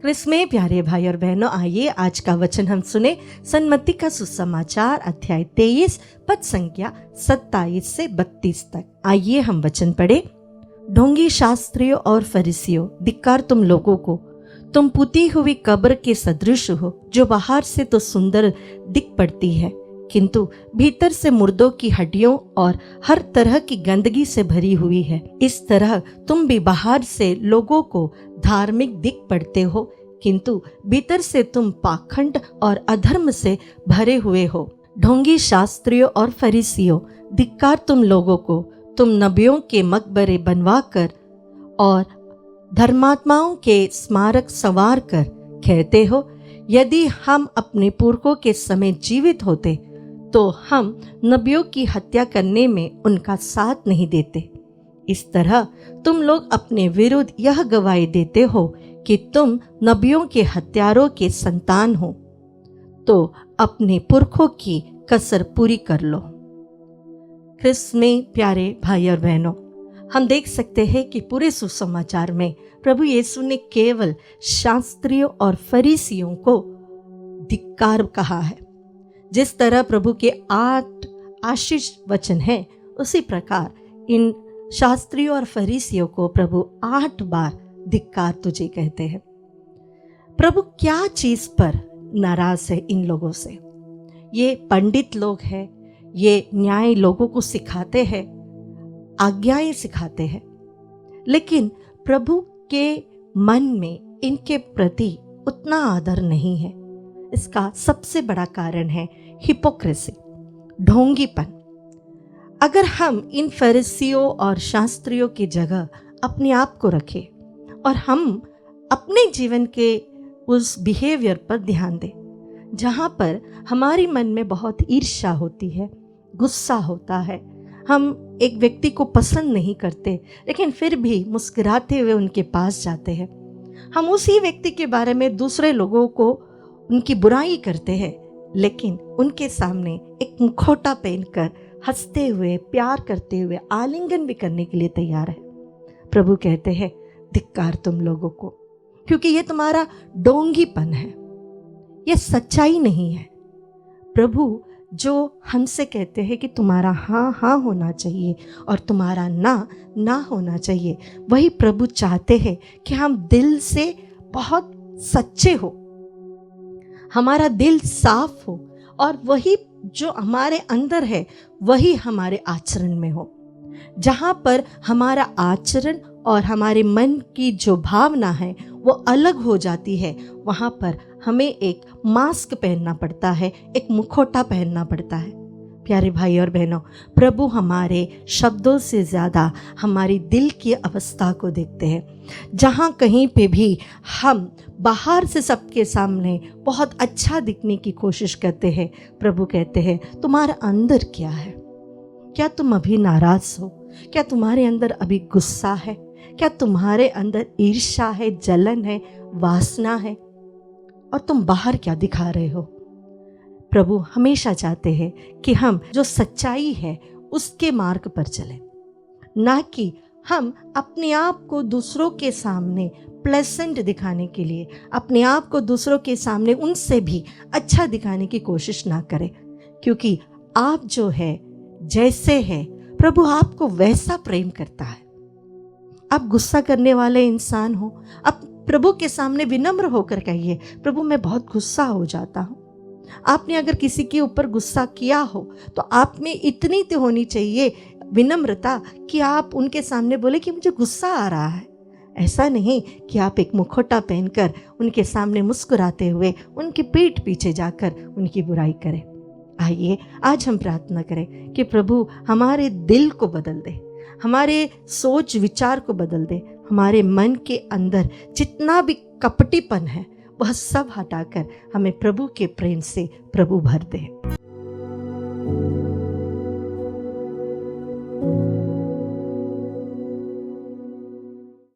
Chris में प्यारे भाई और बहनों, आइए आज का वचन हम सुने। सन्मति का सुसमाचार अध्याय 23 पद संख्या 27 से 32 तक। आइए हम वचन पढ़े। ढोंगी शास्त्रियों और फरीसियों, धिक्कार तुम लोगों को, तुम पुती हुई कब्र के सदृश हो, जो बाहर से तो सुंदर दिख पड़ती है, किंतु भीतर से मुर्दों की हड्डियों और हर तरह की गंदगी से भरी हुई है। इस तरह तुम भी बाहर से लोगों को धार्मिक दिख पड़ते हो, किंतु भीतर से तुम पाखंड और अधर्म से भरे हुए हो। ढोंगी शास्त्रियों और फरीसियों, धिक्कार तुम लोगों को, तुम नबियों के मकबरे बनवाकर और धर्मात्माओं के स्मारक संवार कर कहते हो, यदि हम अपने पुरखों के समय जीवित होते तो हम नबियों की हत्या करने में उनका साथ नहीं देते। इस तरह तुम लोग अपने विरुद्ध यह गवाही देते हो कि तुम नबियों के हत्यारों के संतान हो, तो अपने पुरखों की कसर पूरी कर लो। क्रिस्त में प्यारे भाई और बहनों, हम देख सकते हैं कि पूरे सुसमाचार में प्रभु यीशु ने केवल शास्त्रियों और फरीसियों को धिक्कार कहा है। जिस तरह प्रभु के 8 आशीष वचन हैं, उसी प्रकार इन शास्त्रियों और फरीसियों को प्रभु 8 बार धिक्कार तुझे कहते हैं। प्रभु क्या चीज पर नाराज है इन लोगों से? ये पंडित लोग हैं, ये न्याय लोगों को सिखाते हैं, आज्ञाएं सिखाते हैं, लेकिन प्रभु के मन में इनके प्रति उतना आदर नहीं है। इसका सबसे बड़ा कारण है हिपोक्रेसी, ढोंगीपन। अगर हम इन फरीसियों और शास्त्रियों की जगह अपने आप को रखें और हम अपने जीवन के उस बिहेवियर पर ध्यान दें जहाँ पर हमारी मन में बहुत ईर्ष्या होती है, गुस्सा होता है, हम एक व्यक्ति को पसंद नहीं करते लेकिन फिर भी मुस्कुराते हुए उनके पास जाते हैं, हम उसी व्यक्ति के बारे में दूसरे लोगों को उनकी बुराई करते हैं, लेकिन उनके सामने एक मुखौटा पहनकर हंसते हुए, प्यार करते हुए आलिंगन भी करने के लिए तैयार है। प्रभु कहते हैं, धिक्कार तुम लोगों को, क्योंकि ये तुम्हारा ढोंगीपन है, ये सच्चाई नहीं है। प्रभु जो हमसे कहते हैं कि तुम्हारा हाँ हाँ होना चाहिए और तुम्हारा ना ना होना चाहिए, वही प्रभु चाहते हैं कि हम दिल से बहुत सच्चे हो, हमारा दिल साफ हो और वही जो हमारे अंदर है वही हमारे आचरण में हो। जहाँ पर हमारा आचरण और हमारे मन की जो भावना है वो अलग हो जाती है, वहाँ पर हमें एक मास्क पहनना पड़ता है, एक मुखौटा पहनना पड़ता है। प्यारे भाई और बहनों, प्रभु हमारे शब्दों से ज़्यादा हमारी दिल की अवस्था को देखते हैं। जहाँ कहीं पे भी हम बाहर से सबके सामने बहुत अच्छा दिखने की कोशिश करते हैं, प्रभु कहते हैं तुम्हारा अंदर क्या है? क्या तुम अभी नाराज हो? क्या तुम्हारे अंदर अभी गुस्सा है? क्या तुम्हारे अंदर ईर्ष्या है, जलन है, वासना है? और तुम बाहर क्या दिखा रहे हो? प्रभु हमेशा चाहते हैं कि हम जो सच्चाई है उसके मार्ग पर चलें, ना कि हम अपने आप को दूसरों के सामने प्लेसेंट दिखाने के लिए, अपने आप को दूसरों के सामने उनसे भी अच्छा दिखाने की कोशिश ना करें, क्योंकि आप जो है जैसे है प्रभु आपको वैसा प्रेम करता है। आप गुस्सा करने वाले इंसान हो, आप प्रभु के सामने विनम्र होकर कहिए, प्रभु मैं बहुत गुस्सा हो जाता हूँ। आपने अगर किसी के ऊपर गुस्सा किया हो तो आप में इतनी तो होनी चाहिए विनम्रता कि आप उनके सामने बोले कि मुझे गुस्सा आ रहा है। ऐसा नहीं कि आप एक मुखौटा पहनकर उनके सामने मुस्कुराते हुए उनकी पीठ पीछे जाकर उनकी बुराई करें। आइए आज हम प्रार्थना करें कि प्रभु हमारे दिल को बदल दे, हमारे सोच विचार को बदल दे, हमारे मन के अंदर जितना भी कपटीपन है वह सब हटाकर हमें प्रभु के प्रेम से प्रभु भर दे।